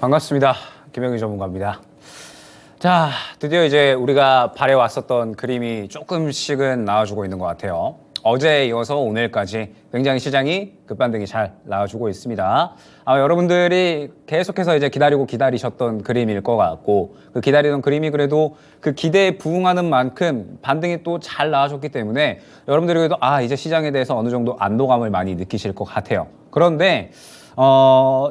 반갑습니다. 김영희 전문가입니다. 자, 드디어 이제 우리가 바래왔었던 그림이 조금씩은 나와주고 있는 것 같아요. 어제에 이어서 오늘까지 굉장히 시장이 급반등이 잘 나와주고 있습니다. 여러분들이 계속해서 이제 기다리셨던 그림일 것 같고, 그 기다리던 그림이 그래도 그 기대에 부응하는 만큼 반등이 또 잘 나와줬기 때문에 여러분들이 그래도 이제 시장에 대해서 어느 정도 안도감을 많이 느끼실 것 같아요. 그런데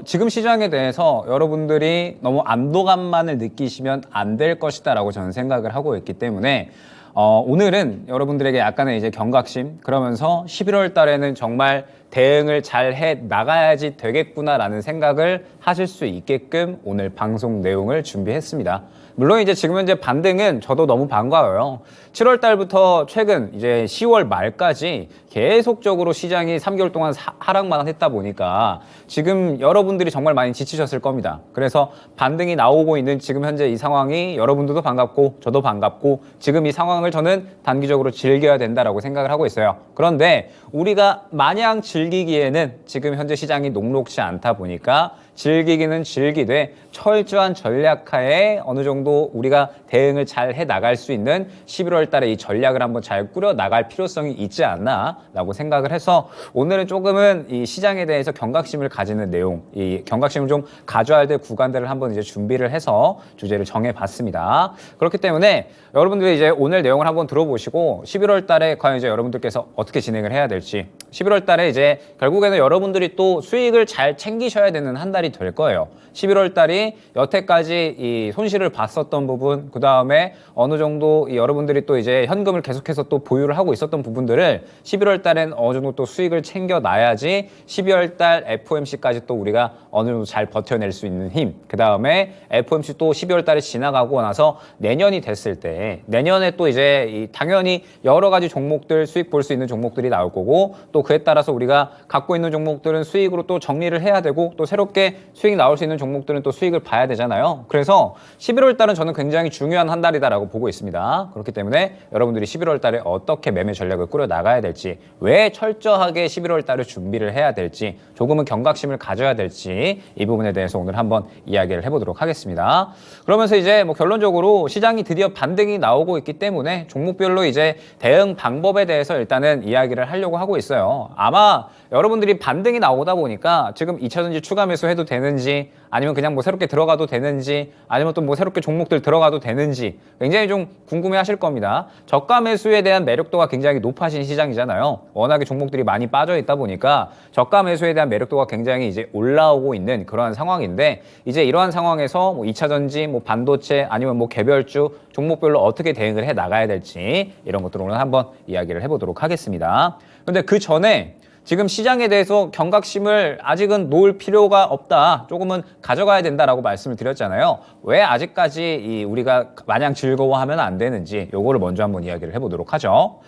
지금 시장에 대해서 여러분들이 너무 안도감만을 느끼시면 안 될 것이다라고 저는 생각을 하고 있기 때문에 오늘은 여러분들에게 약간의 이제 경각심, 그러면서 11월 달에는 정말 대응을 잘 해 나가야지 되겠구나라는 생각을 하실 수 있게끔 오늘 방송 내용을 준비했습니다. 물론 이제 지금 현재 반등은 저도 너무 반가워요. 7월 달부터 최근 이제 10월 말까지 계속적으로 시장이 3개월 동안 하락만 했다 보니까 지금 여러분들이 정말 많이 지치셨을 겁니다. 그래서 반등이 나오고 있는 지금 현재 이 상황이 여러분들도 반갑고 저도 반갑고, 지금 이 상황을 저는 단기적으로 즐겨야 된다라고 생각을 하고 있어요. 그런데 우리가 마냥 즐기기에는 지금 현재 시장이 녹록지 않다 보니까 즐기기는 즐기되 철저한 전략하에 어느 정도 우리가 대응을 잘 해 나갈 수 있는 11월 달에 이 전략을 한번 잘 꾸려 나갈 필요성이 있지 않나라고 생각을 해서 오늘은 조금은 이 시장에 대해서 경각심을 가지는 내용, 이 경각심을 좀 가져야 될 구간들을 한번 이제 준비를 해서 주제를 정해봤습니다. 그렇기 때문에 여러분들이 이제 오늘 내용을 한번 들어보시고 11월 달에 과연 이제 여러분들께서 어떻게 진행을 해야 될지, 11월 달에 이제 결국에는 여러분들이 또 수익을 잘 챙기셔야 되는 한 달이 될 거예요. 11월 달이 여태까지 이 손실을 봤었던 부분, 그 다음에 어느 정도 여러분들이 또 이제 현금을 계속해서 또 보유를 하고 있었던 부분들을 11월 달엔 어느 정도 또 수익을 챙겨 놔야지 12월 달 FOMC까지 또 우리가 어느 정도 잘 버텨낼 수 있는 힘, 그 다음에 FOMC 또 12월 달에 지나가고 나서 내년이 됐을 때, 내년에 또 이제 당연히 여러 가지 종목들 수익 볼 수 있는 종목들이 나올 거고, 또 그에 따라서 우리가 갖고 있는 종목들은 수익으로 또 정리를 해야 되고, 또 새롭게 수익 나올 수 있는 종목들은 또 수익을 봐야 되잖아요. 그래서 11월 달은 저는 굉장히 중요한 한 달이다라고 보고 있습니다. 그렇기 때문에 여러분들이 11월 달에 어떻게 매매 전략을 꾸려 나가야 될지, 왜 철저하게 11월 달을 준비를 해야 될지, 조금은 경각심을 가져야 될지, 이 부분에 대해서 오늘 한번 이야기를 해보도록 하겠습니다. 그러면서 이제 뭐 결론적으로 시장이 드디어 반등이 나오고 있기 때문에 종목별로 이제 대응 방법에 대해서 일단은 이야기를 하려고 하고 있어요. 아마 여러분들이 반등이 나오다 보니까 지금 2차전지 추가 매수해도 되는지, 아니면 그냥 뭐 새롭게 들어가도 되는지, 아니면 또 뭐 새롭게 종목들 들어가도 되는지 굉장히 좀 궁금해 하실 겁니다. 저가 매수에 대한 매력도가 굉장히 높아진 시장이잖아요. 워낙에 종목들이 많이 빠져 있다 보니까 저가 매수에 대한 매력도가 굉장히 이제 올라오고 있는 그러한 상황인데, 이제 이러한 상황에서 뭐 2차전지, 뭐 반도체, 아니면 뭐 개별주 종목별로 어떻게 대응을 해 나가야 될지, 이런 것들을 오늘 한번 이야기를 해보도록 하겠습니다. 근데 그 전에 지금 시장에 대해서 경각심을 아직은 놓을 필요가 없다, 조금은 가져가야 된다라고 말씀을 드렸잖아요. 왜 아직까지 우리가 마냥 즐거워하면 안 되는지, 요거를 먼저 한번 이야기를 해보도록 하죠.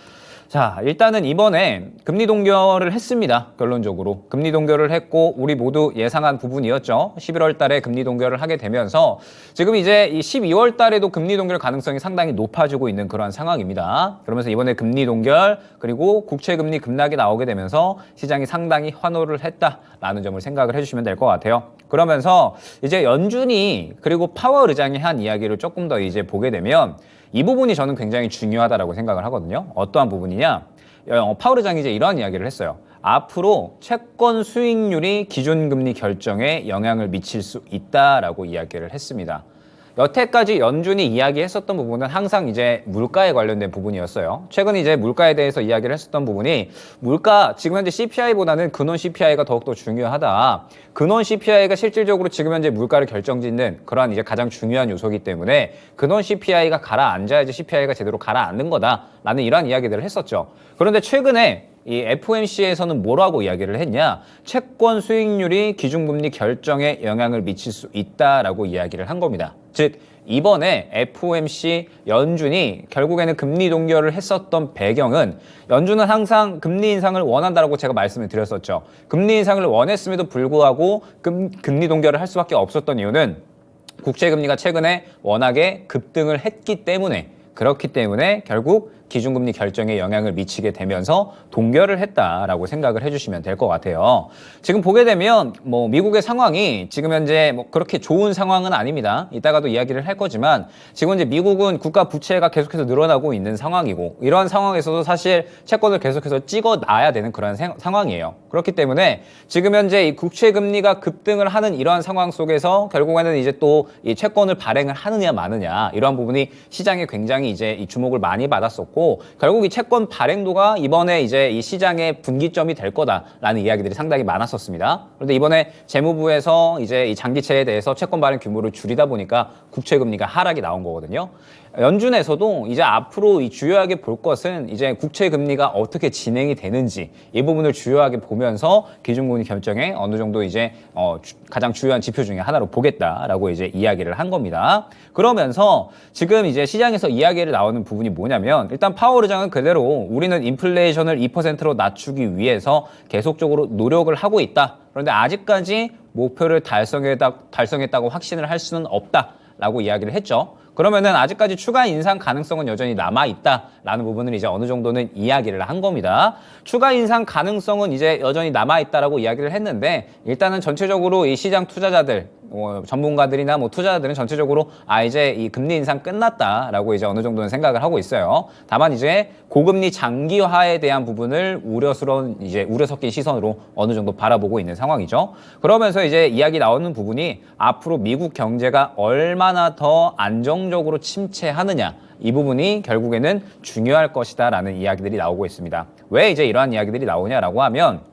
자, 일단은 이번에 금리 동결을 했습니다. 결론적으로 금리 동결을 했고, 우리 모두 예상한 부분이었죠. 11월 달에 금리 동결을 하게 되면서 지금 이제 이 12월 달에도 금리 동결 가능성이 상당히 높아지고 있는 그러한 상황입니다. 그러면서 이번에 금리 동결, 그리고 국채 금리 급락이 나오게 되면서 시장이 상당히 환호를 했다라는 점을 생각을 해주시면 될 것 같아요. 그러면서 이제 연준이 그리고 파월 의장이 한 이야기를 조금 더 이제 보게 되면 이 부분이 저는 굉장히 중요하다라고 생각을 하거든요. 어떠한 부분이냐? 파월 의장이 이제 이러한 이야기를 했어요. 앞으로 채권 수익률이 기준금리 결정에 영향을 미칠 수 있다라고 이야기를 했습니다. 여태까지 연준이 이야기했었던 부분은 항상 이제 물가에 관련된 부분이었어요. 최근 이제 물가에 대해서 이야기를 했었던 부분이, 물가 지금 현재 CPI보다는 근원 CPI가 더욱더 중요하다. 근원 CPI가 실질적으로 지금 현재 물가를 결정짓는 그러한 이제 가장 중요한 요소이기 때문에 근원 CPI가 가라앉아야지 CPI가 제대로 가라앉는 거다라는 이러한 이야기들을 했었죠. 그런데 최근에 이 FOMC에서는 뭐라고 이야기를 했냐? 채권 수익률이 기준금리 결정에 영향을 미칠 수 있다라고 이야기를 한 겁니다. 즉, 이번에 FOMC 연준이 결국에는 금리 동결을 했었던 배경은, 연준은 항상 금리 인상을 원한다라고 제가 말씀을 드렸었죠. 금리 인상을 원했음에도 불구하고 금리 동결을 할 수밖에 없었던 이유는 국채금리가 최근에 워낙에 급등을 했기 때문에, 그렇기 때문에 결국 기준금리 결정에 영향을 미치게 되면서 동결을 했다라고 생각을 해주시면 될 것 같아요. 지금 보게 되면 뭐 미국의 상황이 지금 현재 뭐 그렇게 좋은 상황은 아닙니다. 이따가도 이야기를 할 거지만 지금 이제 미국은 국가 부채가 계속해서 늘어나고 있는 상황이고 이러한 상황에서도 사실 채권을 계속해서 찍어놔야 되는 그런 상황이에요. 그렇기 때문에 지금 현재 이 국채 금리가 급등을 하는 이러한 상황 속에서 결국에는 이제 또 이 채권을 발행을 하느냐 마느냐 이러한 부분이 시장에 굉장히 이제 이 주목을 많이 받았었고 결국 이 채권 발행도가 이번에 이제 이 시장의 분기점이 될 거다라는 이야기들이 상당히 많았었습니다. 그런데 이번에 재무부에서 이제 이 장기채에 대해서 채권 발행 규모를 줄이다 보니까 국채 금리가 하락이 나온 거거든요. 연준에서도 이제 앞으로 이 주요하게 볼 것은 이제 국채 금리가 어떻게 진행이 되는지 이 부분을 주요하게 보면서 기준금리 결정에 어느 정도 이제 가장 주요한 지표 중에 하나로 보겠다라고 이제 이야기를 한 겁니다. 그러면서 지금 이제 시장에서 이야기를 나오는 부분이 뭐냐면 일단 파월 의장은 그대로 우리는 인플레이션을 2%로 낮추기 위해서 계속적으로 노력을 하고 있다. 그런데 아직까지 목표를 달성했다고 확신을 할 수는 없다라고 이야기를 했죠. 그러면은 아직까지 추가 인상 가능성은 여전히 남아있다라는 부분을 이제 어느 정도는 이야기를 한 겁니다. 추가 인상 가능성은 이제 여전히 남아있다라고 이야기를 했는데 일단은 전체적으로 이 시장 투자자들 전문가들이나 뭐 투자자들은 전체적으로 이제 이 금리 인상 끝났다라고 이제 어느 정도는 생각을 하고 있어요. 다만 이제 고금리 장기화에 대한 부분을 우려 섞인 시선으로 어느 정도 바라보고 있는 상황이죠. 그러면서 이제 이야기 나오는 부분이 앞으로 미국 경제가 얼마나 더 안정적으로 침체하느냐 이 부분이 결국에는 중요할 것이다라는 이야기들이 나오고 있습니다. 왜 이제 이러한 이야기들이 나오냐라고 하면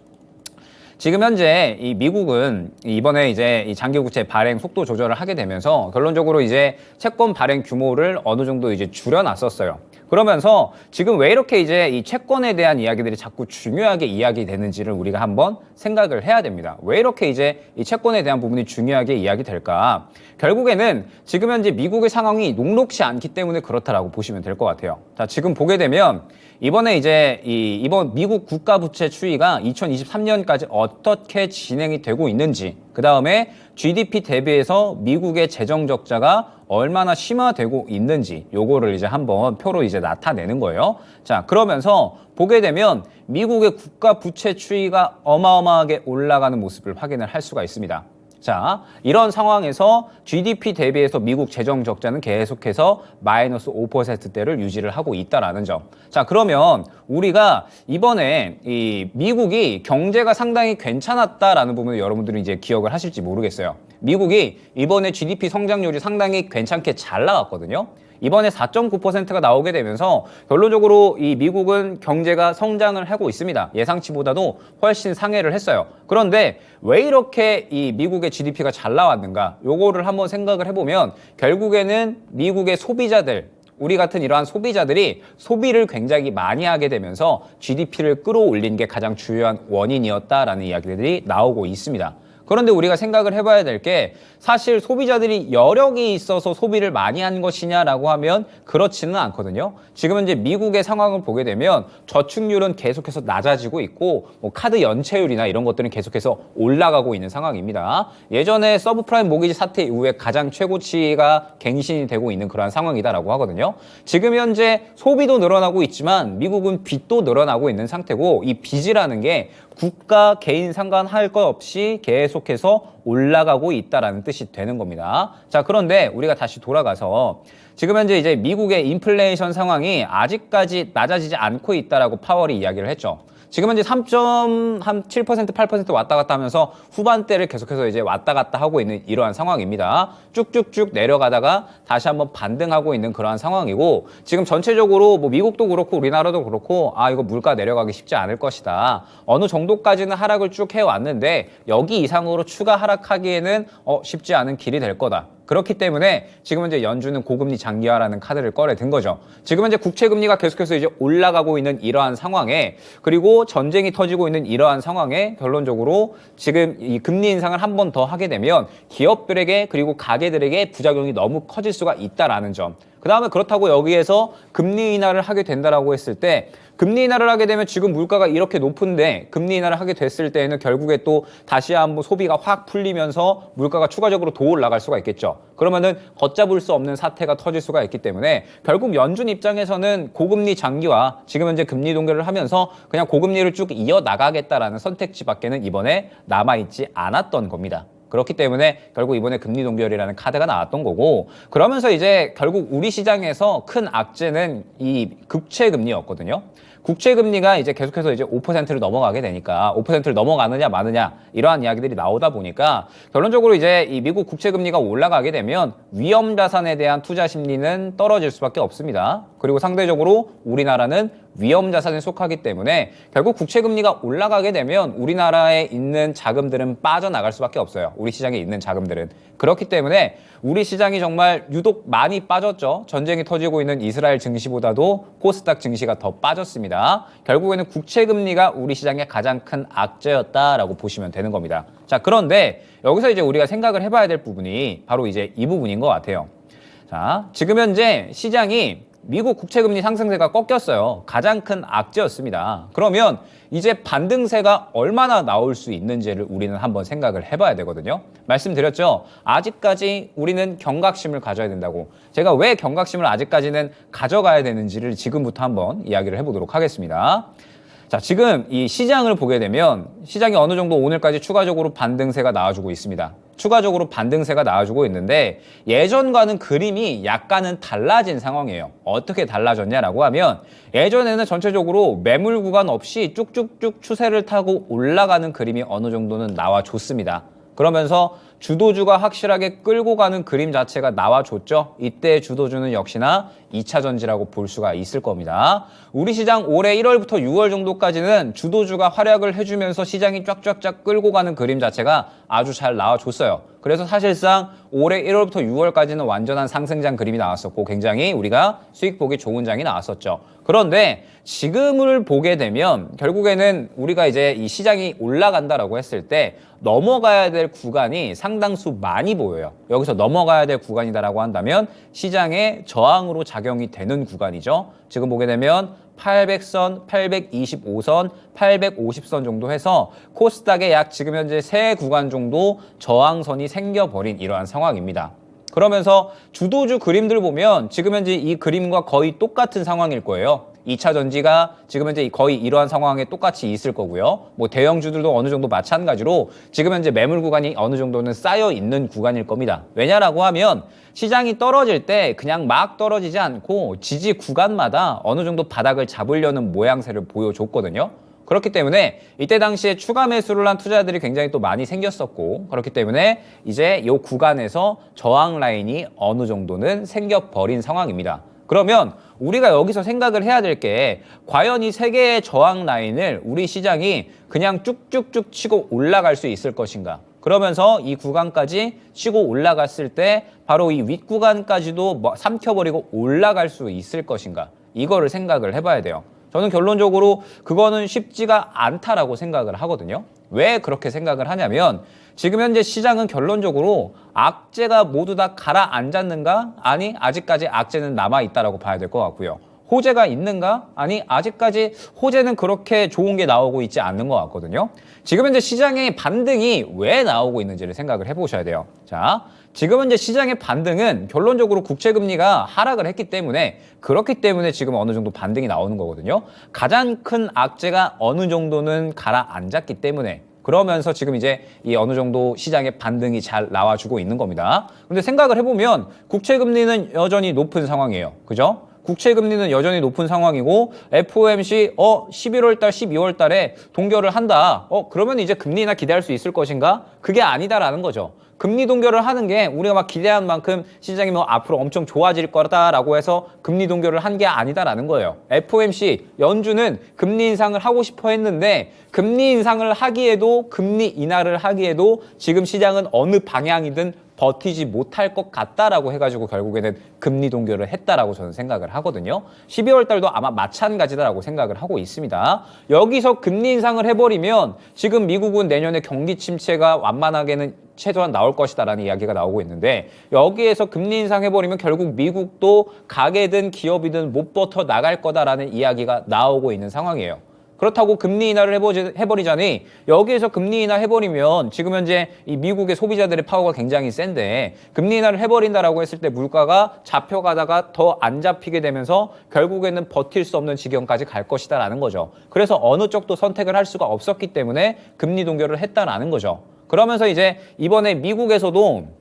지금 현재 이 미국은 이번에 이제 이 장기국채 발행 속도 조절을 하게 되면서 결론적으로 이제 채권 발행 규모를 어느 정도 이제 줄여놨었어요. 그러면서 지금 왜 이렇게 이제 이 채권에 대한 이야기들이 자꾸 중요하게 이야기되는지를 우리가 한번 생각을 해야 됩니다. 왜 이렇게 이제 이 채권에 대한 부분이 중요하게 이야기될까? 결국에는 지금 현재 미국의 상황이 녹록지 않기 때문에 그렇다라고 보시면 될 것 같아요. 자, 지금 보게 되면 이번에 이제 이번 미국 국가 부채 추이가 2023년까지 어떻게 진행이 되고 있는지, 그 다음에 GDP 대비해서 미국의 재정 적자가 얼마나 심화되고 있는지 요거를 이제 한번 표로 이제 나타내는 거예요. 자, 그러면서 보게 되면 미국의 국가 부채 추이가 어마어마하게 올라가는 모습을 확인을 할 수가 있습니다. 자, 이런 상황에서 GDP 대비해서 미국 재정 적자는 계속해서 마이너스 5%대를 유지를 하고 있다라는 점. 자, 그러면 우리가 이번에 이 미국이 경제가 상당히 괜찮았다라는 부분을 여러분들이 이제 기억을 하실지 모르겠어요. 미국이 이번에 GDP 성장률이 상당히 괜찮게 잘 나왔거든요. 이번에 4.9%가 나오게 되면서 결론적으로 이 미국은 경제가 성장을 하고 있습니다. 예상치보다도 훨씬 상회를 했어요. 그런데 왜 이렇게 이 미국의 GDP가 잘 나왔는가? 요거를 한번 생각을 해보면 결국에는 미국의 소비자들, 우리 같은 이러한 소비자들이 소비를 굉장히 많이 하게 되면서 GDP를 끌어올린 게 가장 주요한 원인이었다라는 이야기들이 나오고 있습니다. 그런데 우리가 생각을 해봐야 될 게 사실 소비자들이 여력이 있어서 소비를 많이 한 것이냐라고 하면 그렇지는 않거든요. 지금 현재 미국의 상황을 보게 되면 저축률은 계속해서 낮아지고 있고 뭐 카드 연체율이나 이런 것들은 계속해서 올라가고 있는 상황입니다. 예전에 서브프라임 모기지 사태 이후에 가장 최고치가 갱신이 되고 있는 그러한 상황이다라고 하거든요. 지금 현재 소비도 늘어나고 있지만 미국은 빚도 늘어나고 있는 상태고 이 빚이라는 게 국가 개인 상관할 것 없이 계속해서 올라가고 있다라는 뜻이 되는 겁니다. 자, 그런데 우리가 다시 돌아가서 지금 현재 이제 미국의 인플레이션 상황이 아직까지 낮아지지 않고 있다라고 파월이 이야기를 했죠. 지금 현재 3.7%, 8% 왔다 갔다 하면서 후반대를 계속해서 이제 왔다 갔다 하고 있는 이러한 상황입니다. 쭉쭉쭉 내려가다가 다시 한번 반등하고 있는 그러한 상황이고 지금 전체적으로 뭐 미국도 그렇고 우리나라도 그렇고 이거 물가 내려가기 쉽지 않을 것이다. 어느 정도까지는 하락을 쭉 해왔는데 여기 이상으로 추가 하락하기에는 쉽지 않은 길이 될 거다. 그렇기 때문에 지금 현재 연준은 고금리 장기화라는 카드를 꺼내든 거죠. 지금 현재 국채 금리가 계속해서 이제 올라가고 있는 이러한 상황에 그리고 전쟁이 터지고 있는 이러한 상황에 결론적으로 지금 이 금리 인상을 한 번 더 하게 되면 기업들에게 그리고 가게들에게 부작용이 너무 커질 수가 있다라는 점. 그 다음에 그렇다고 여기에서 금리 인하를 하게 된다라고 했을 때 금리 인하를 하게 되면 지금 물가가 이렇게 높은데 금리 인하를 하게 됐을 때에는 결국에 또 다시 한번 소비가 확 풀리면서 물가가 추가적으로 더 올라갈 수가 있겠죠. 그러면은 걷잡을 수 없는 사태가 터질 수가 있기 때문에 결국 연준 입장에서는 고금리 장기와 지금 현재 금리 동결을 하면서 그냥 고금리를 쭉 이어나가겠다라는 선택지밖에는 이번에 남아있지 않았던 겁니다. 그렇기 때문에 결국 이번에 금리 동결이라는 카드가 나왔던 거고, 그러면서 이제 결국 우리 시장에서 큰 악재는 이 국채 금리였거든요. 국채 금리가 이제 계속해서 이제 5%를 넘어가게 되니까 5%를 넘어가느냐 마느냐 이러한 이야기들이 나오다 보니까 결론적으로 이제 이 미국 국채 금리가 올라가게 되면 위험 자산에 대한 투자 심리는 떨어질 수밖에 없습니다. 그리고 상대적으로 우리나라는 위험 자산에 속하기 때문에 결국 국채 금리가 올라가게 되면 우리나라에 있는 자금들은 빠져나갈 수밖에 없어요. 우리 시장에 있는 자금들은. 그렇기 때문에 우리 시장이 정말 유독 많이 빠졌죠. 전쟁이 터지고 있는 이스라엘 증시보다도 코스닥 증시가 더 빠졌습니다. 결국에는 국채 금리가 우리 시장의 가장 큰 악재였다라고 보시면 되는 겁니다. 자, 그런데 여기서 이제 우리가 생각을 해봐야 될 부분이 바로 이제 이 부분인 것 같아요. 자, 지금 현재 시장이 미국 국채금리 상승세가 꺾였어요. 가장 큰 악재였습니다. 그러면 이제 반등세가 얼마나 나올 수 있는지를 우리는 한번 생각을 해봐야 되거든요. 말씀드렸죠. 아직까지 우리는 경각심을 가져야 된다고. 제가 왜 경각심을 아직까지는 가져가야 되는지를 지금부터 한번 이야기를 해보도록 하겠습니다. 자, 지금 이 시장을 보게 되면 시장이 어느 정도 오늘까지 추가적으로 반등세가 나와주고 있습니다. 추가적으로 반등세가 나와주고 있는데 예전과는 그림이 약간은 달라진 상황이에요. 어떻게 달라졌냐라고 하면 예전에는 전체적으로 매물 구간 없이 쭉쭉쭉 추세를 타고 올라가는 그림이 어느 정도는 나와줬습니다. 그러면서 주도주가 확실하게 끌고 가는 그림 자체가 나와줬죠. 이때 주도주는 역시나 2차 전지라고 볼 수가 있을 겁니다. 우리 시장 올해 1월부터 6월 정도까지는 주도주가 활약을 해주면서 시장이 쫙쫙쫙 끌고 가는 그림 자체가 아주 잘 나와줬어요. 그래서 사실상 올해 1월부터 6월까지는 완전한 상승장 그림이 나왔었고 굉장히 우리가 수익 보기 좋은 장이 나왔었죠. 그런데 지금을 보게 되면 결국에는 우리가 이제 이 시장이 올라간다라고 했을 때 넘어가야 될 구간이 상당수 많이 보여요. 여기서 넘어가야 될 구간이다라고 한다면 시장의 저항으로 작용이 되는 구간이죠. 지금 보게 되면 800선, 825선, 850선 정도 해서 코스닥에 약 지금 현재 3구간 정도 저항선이 생겨버린 이러한 상황입니다. 그러면서 주도주 그림들 보면 지금 현재 이 그림과 거의 똑같은 상황일 거예요. 2차 전지가 지금 현재 거의 이러한 상황에 똑같이 있을 거고요. 뭐 대형주들도 어느 정도 마찬가지로 지금 현재 매물 구간이 어느 정도는 쌓여 있는 구간일 겁니다. 왜냐라고 하면 시장이 떨어질 때 그냥 막 떨어지지 않고 지지 구간마다 어느 정도 바닥을 잡으려는 모양새를 보여줬거든요. 그렇기 때문에 이때 당시에 추가 매수를 한 투자들이 굉장히 또 많이 생겼었고 그렇기 때문에 이제 이 구간에서 저항 라인이 어느 정도는 생겨버린 상황입니다. 그러면 우리가 여기서 생각을 해야 될 게 과연 이 세 개의 저항 라인을 우리 시장이 그냥 쭉쭉쭉 치고 올라갈 수 있을 것인가? 그러면서 이 구간까지 치고 올라갔을 때 바로 이 윗구간까지도 삼켜버리고 올라갈 수 있을 것인가? 이거를 생각을 해봐야 돼요. 저는 결론적으로 그거는 쉽지가 않다라고 생각을 하거든요. 왜 그렇게 생각을 하냐면 지금 현재 시장은 결론적으로 악재가 모두 다 가라앉았는가? 아니, 아직까지 악재는 남아있다라고 봐야 될 것 같고요. 호재가 있는가? 아니, 아직까지 호재는 그렇게 좋은 게 나오고 있지 않는 것 같거든요. 지금 현재 시장의 반등이 왜 나오고 있는지를 생각을 해보셔야 돼요. 자, 지금 현재 시장의 반등은 결론적으로 국채금리가 하락을 했기 때문에 그렇기 때문에 지금 어느 정도 반등이 나오는 거거든요. 가장 큰 악재가 어느 정도는 가라앉았기 때문에 그러면서 지금 이제 이 어느 정도 시장의 반등이 잘 나와주고 있는 겁니다. 근데 생각을 해보면 국채금리는 여전히 높은 상황이에요. 그죠? 국채금리는 여전히 높은 상황이고 FOMC 11월 달, 12월 달에 동결을 한다. 그러면 이제 금리 인하 기대할 수 있을 것인가? 그게 아니다라는 거죠. 금리 동결을 하는 게 우리가 막 기대한 만큼 시장이 뭐 앞으로 엄청 좋아질 거다라고 해서 금리 동결을 한 게 아니다라는 거예요. FOMC 연준은 금리 인상을 하고 싶어 했는데 금리 인상을 하기에도 금리 인하를 하기에도 지금 시장은 어느 방향이든 버티지 못할 것 같다라고 해가지고 결국에는 금리 동결을 했다라고 저는 생각을 하거든요. 12월 달도 아마 마찬가지다라고 생각을 하고 있습니다. 여기서 금리 인상을 해버리면 지금 미국은 내년에 경기 침체가 완만하게는 최소한 나올 것이다라는 이야기가 나오고 있는데 여기에서 금리 인상해버리면 결국 미국도 가게든 기업이든 못 버텨 나갈 거다라는 이야기가 나오고 있는 상황이에요. 그렇다고 금리 인하를 해버리자니 여기에서 금리 인하 해버리면 지금 현재 이 미국의 소비자들의 파워가 굉장히 센데 금리 인하를 해버린다라고 했을 때 물가가 잡혀가다가 더 안 잡히게 되면서 결국에는 버틸 수 없는 지경까지 갈 것이다라는 거죠. 그래서 어느 쪽도 선택을 할 수가 없었기 때문에 금리 동결을 했다라는 거죠. 그러면서 이제 이번에 미국에서도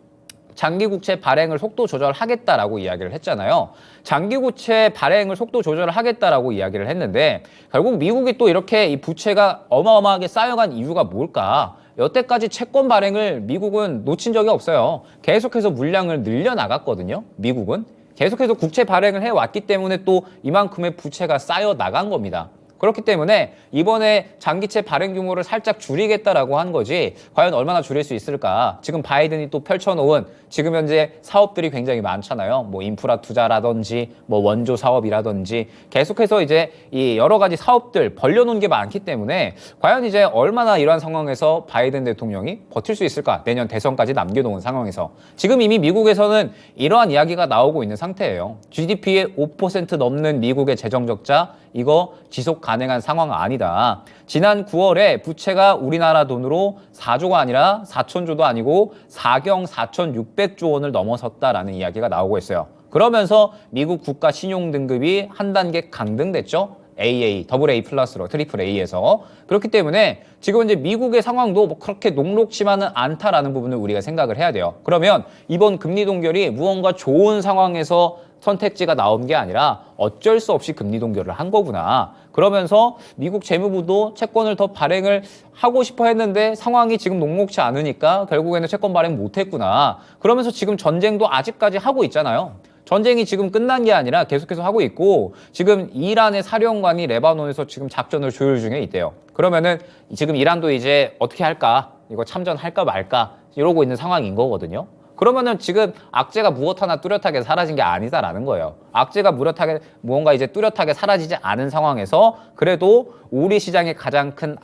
장기국채 발행을 속도 조절하겠다라고 이야기를 했잖아요. 장기국채 발행을 속도 조절을 하겠다라고 이야기를 했는데 결국 미국이 또 이렇게 이 부채가 어마어마하게 쌓여간 이유가 뭘까? 여태까지 채권 발행을 미국은 놓친 적이 없어요. 계속해서 물량을 늘려나갔거든요. 미국은. 계속해서 국채 발행을 해왔기 때문에 또 이만큼의 부채가 쌓여 나간 겁니다. 그렇기 때문에 이번에 장기채 발행 규모를 살짝 줄이겠다라고 한 거지 과연 얼마나 줄일 수 있을까? 지금 바이든이 또 펼쳐놓은 지금 현재 사업들이 굉장히 많잖아요. 뭐 인프라 투자라든지 뭐 원조 사업이라든지 계속해서 이제 이 여러 가지 사업들 벌려놓은 게 많기 때문에 과연 이제 얼마나 이러한 상황에서 바이든 대통령이 버틸 수 있을까? 내년 대선까지 남겨놓은 상황에서 지금 이미 미국에서는 이러한 이야기가 나오고 있는 상태예요. GDP의 5% 넘는 미국의 재정적자 이거 지속 가능한 상황 아니다. 지난 9월에 부채가 우리나라 돈으로 4조가 아니라 4천조도 아니고 4경 4,600조 원을 넘어섰다라는 이야기가 나오고 있어요. 그러면서 미국 국가 신용 등급이 한 단계 강등됐죠. AA, AA 플러스로 트리플 A에서 그렇기 때문에 지금 이제 미국의 상황도 뭐 그렇게 녹록지만은 않다라는 부분을 우리가 생각을 해야 돼요. 그러면 이번 금리 동결이 무언가 좋은 상황에서 선택지가 나온 게 아니라 어쩔 수 없이 금리 동결을 한 거구나. 그러면서 미국 재무부도 채권을 더 발행을 하고 싶어 했는데 상황이 지금 녹록지 않으니까 결국에는 채권 발행 못 했구나. 그러면서 지금 전쟁도 아직까지 하고 있잖아요. 전쟁이 지금 끝난 게 아니라 계속해서 하고 있고 지금 이란의 사령관이 레바논에서 지금 작전을 조율 중에 있대요. 그러면은 지금 이란도 이제 어떻게 할까? 이거 참전할까 말까? 이러고 있는 상황인 거거든요. 그러면은 지금 악재가 무엇 하나 뚜렷하게 사라진 게 아니다라는 거예요. 악재가 무언가 이제 뚜렷하게 사라지지 않은 상황에서 그래도 우리 시장의 가장 큰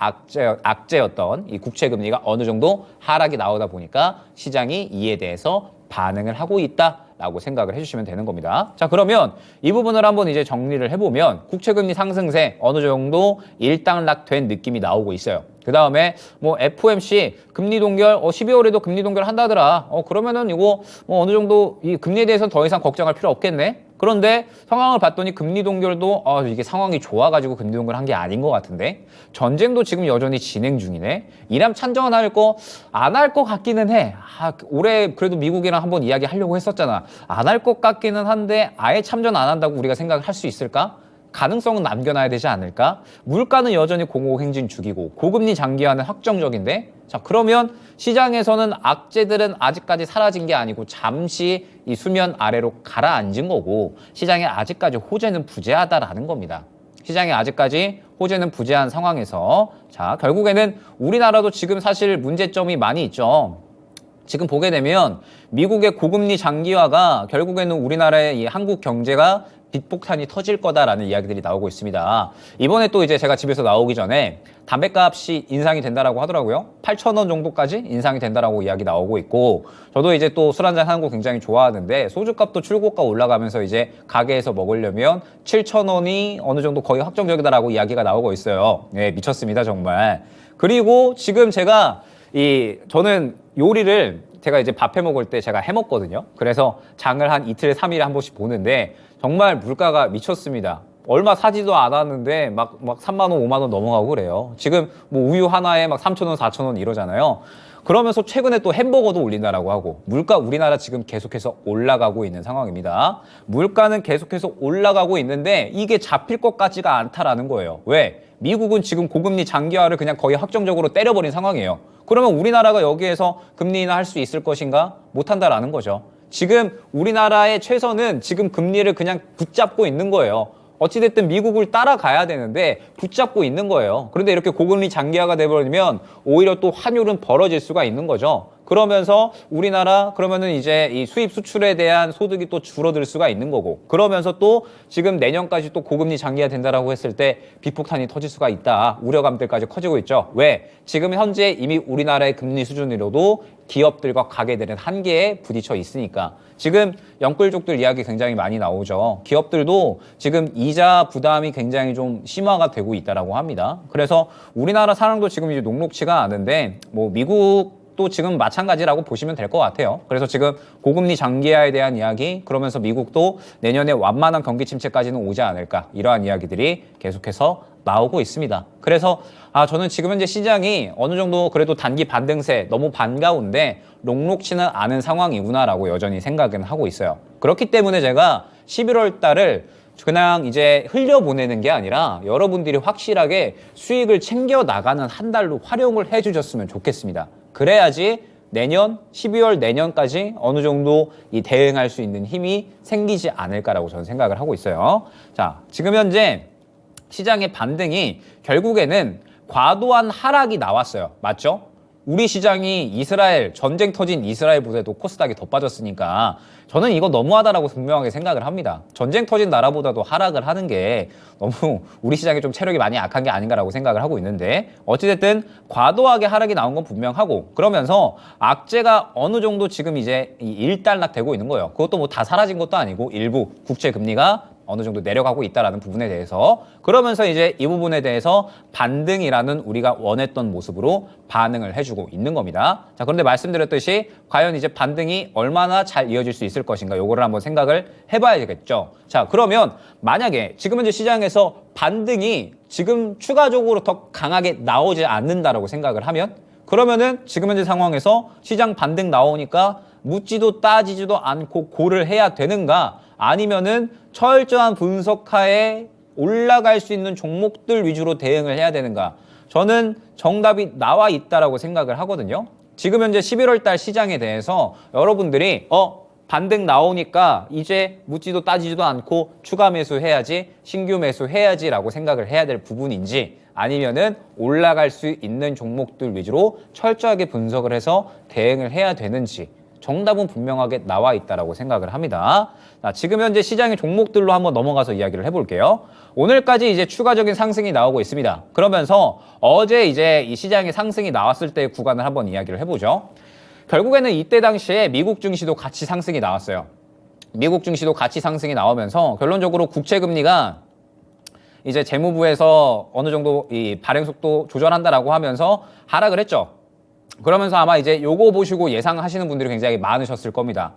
악재였던 이 국채 금리가 어느 정도 하락이 나오다 보니까 시장이 이에 대해서 반응을 하고 있다라고 생각을 해주시면 되는 겁니다. 자, 그러면 이 부분을 한번 이제 정리를 해보면 국채금리 상승세 어느 정도 일단락된 느낌이 나오고 있어요. 그 다음에 뭐 FOMC 금리 동결 12월에도 금리 동결 한다더라. 그러면은 이거 뭐 어느 정도 이 금리에 대해서는 더 이상 걱정할 필요 없겠네. 그런데 상황을 봤더니 금리 동결도 이게 상황이 좋아가지고 금리 동결 한 게 아닌 것 같은데 전쟁도 지금 여전히 진행 중이네. 이란 참전할 거 안 할 것 같기는 해. 올해 그래도 미국이랑 한번 이야기하려고 했었잖아. 안 할 것 같기는 한데 아예 참전 안 한다고 우리가 생각을 할 수 있을까? 가능성은 남겨놔야 되지 않을까? 물가는 여전히 공호행진 중이고 고금리 장기화는 확정적인데 자 그러면 시장에서는 악재들은 아직까지 사라진 게 아니고 잠시 이 수면 아래로 가라앉은 거고 시장에 아직까지 호재는 부재하다라는 겁니다. 시장에 아직까지 호재는 부재한 상황에서 자 결국에는 우리나라도 지금 사실 문제점이 많이 있죠. 지금 보게 되면 미국의 고금리 장기화가 결국에는 우리나라의 이 한국 경제가 빚폭탄이 터질 거다라는 이야기들이 나오고 있습니다. 이번에 또 이제 제가 집에서 나오기 전에 담배값이 인상이 된다라고 하더라고요. 8,000원 정도까지 인상이 된다라고 이야기 나오고 있고 저도 이제 또 술 한잔 하는 거 굉장히 좋아하는데 소주값도 출고가 올라가면서 이제 가게에서 먹으려면 7,000원이 어느 정도 거의 확정적이다라고 이야기가 나오고 있어요. 네, 미쳤습니다, 정말. 그리고 지금 저는 요리를 제가 이제 밥 해 먹을 때 제가 해 먹거든요. 그래서 장을 한 이틀에 3일에 한 번씩 보는데 정말 물가가 미쳤습니다. 얼마 사지도 않았는데 막 3만 원, 5만 원 넘어가고 그래요. 지금 뭐 우유 하나에 막 3,000원, 4,000원 이러잖아요. 그러면서 최근에 또 햄버거도 올린다라고 하고 물가 우리나라 지금 계속해서 올라가고 있는 상황입니다. 물가는 계속해서 올라가고 있는데 이게 잡힐 것 같지가 않다라는 거예요. 왜? 미국은 지금 고금리 장기화를 그냥 거의 확정적으로 때려버린 상황이에요. 그러면 우리나라가 여기에서 금리 인하 할 수 있을 것인가? 못한다라는 거죠. 지금 우리나라의 최선은 지금 금리를 그냥 붙잡고 있는 거예요. 어찌됐든 미국을 따라가야 되는데 붙잡고 있는 거예요. 그런데 이렇게 고금리 장기화가 돼버리면 오히려 또 환율은 벌어질 수가 있는 거죠. 그러면서 우리나라 그러면은 이제 이 수입 수출에 대한 소득이 또 줄어들 수가 있는 거고, 그러면서 또 지금 내년까지 또 고금리 장기화 된다라고 했을 때 비폭탄이 터질 수가 있다, 우려감들까지 커지고 있죠. 왜? 지금 현재 이미 우리나라의 금리 수준으로도 기업들과 가게들은 한계에 부딪혀 있으니까. 지금 영끌족들 이야기 굉장히 많이 나오죠. 기업들도 지금 이자 부담이 굉장히 좀 심화가 되고 있다라고 합니다. 그래서 우리나라 상황도 지금 이제 녹록치가 않은데, 뭐 미국도 지금 마찬가지라고 보시면 될 것 같아요. 그래서 지금 고금리 장기화에 대한 이야기, 그러면서 미국도 내년에 완만한 경기 침체까지는 오지 않을까, 이러한 이야기들이 계속해서 나오고 있습니다. 그래서 저는 지금 현재 시장이 어느 정도 그래도 단기 반등세 너무 반가운데 녹록치는 않은 상황이구나라고 여전히 생각은 하고 있어요. 그렇기 때문에 제가 11월 달을 그냥 이제 흘려보내는 게 아니라 여러분들이 확실하게 수익을 챙겨 나가는 한 달로 활용을 해주셨으면 좋겠습니다. 그래야지 내년 12월 내년까지 어느 정도 이 대응할 수 있는 힘이 생기지 않을까라고 저는 생각을 하고 있어요. 자, 지금 현재 시장의 반등이 결국에는 과도한 하락이 나왔어요. 맞죠? 우리 시장이 이스라엘, 전쟁 터진 이스라엘보다도 코스닥이 더 빠졌으니까 저는 이거 너무하다라고 분명하게 생각을 합니다. 전쟁 터진 나라보다도 하락을 하는 게 너무 우리 시장이 좀 체력이 많이 약한 게 아닌가라고 생각을 하고 있는데, 어찌됐든 과도하게 하락이 나온 건 분명하고, 그러면서 악재가 어느 정도 지금 이제 일단락되고 있는 거예요. 그것도 뭐 다 사라진 것도 아니고 일부 국채 금리가 어느 정도 내려가고 있다라는 부분에 대해서, 그러면서 이제 이 부분에 대해서 반등이라는 우리가 원했던 모습으로 반응을 해주고 있는 겁니다. 자, 그런데 말씀드렸듯이 과연 이제 반등이 얼마나 잘 이어질 수 있을 것인가, 요거를 한번 생각을 해봐야겠죠. 자, 그러면 만약에 지금 현재 시장에서 반등이 지금 추가적으로 더 강하게 나오지 않는다라고 생각을 하면, 그러면은 지금 현재 상황에서 시장 반등 나오니까 묻지도 따지지도 않고 고를 해야 되는가, 아니면은 철저한 분석하에 올라갈 수 있는 종목들 위주로 대응을 해야 되는가. 저는 정답이 나와 있다라고 생각을 하거든요. 지금 현재 11월 달 시장에 대해서 여러분들이 반등 나오니까 이제 묻지도 따지지도 않고 추가 매수해야지, 신규 매수해야지라고 생각을 해야 될 부분인지, 아니면은 올라갈 수 있는 종목들 위주로 철저하게 분석을 해서 대응을 해야 되는지, 정답은 분명하게 나와 있다라고 생각을 합니다. 자, 지금 현재 시장의 종목들로 한번 넘어가서 이야기를 해볼게요. 오늘까지 이제 추가적인 상승이 나오고 있습니다. 그러면서 어제 이제 이 시장의 상승이 나왔을 때의 구간을 한번 이야기를 해보죠. 결국에는 이때 당시에 미국 증시도 같이 상승이 나왔어요. 미국 증시도 같이 상승이 나오면서 결론적으로 국채 금리가 이제 재무부에서 어느 정도 이 발행 속도 조절한다라고 하면서 하락을 했죠. 그러면서 아마 이제 요거 보시고 예상하시는 분들이 굉장히 많으셨을 겁니다.